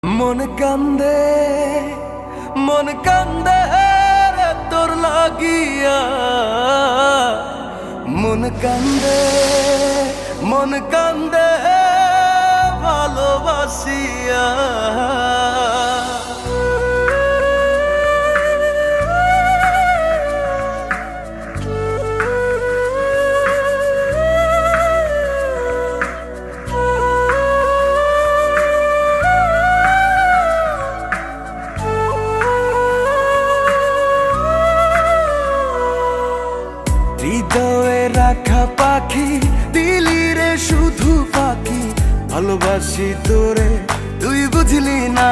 মন কান্দে মন কান্দে রে তোর লাগিয়া মন কান্দে মন কান্দে ভালোবাসিয়া হৃদয়ে রাখা পাখি দিলি রে শুধু পাখি ভালোবাসি তোরে তুই বুঝলি না।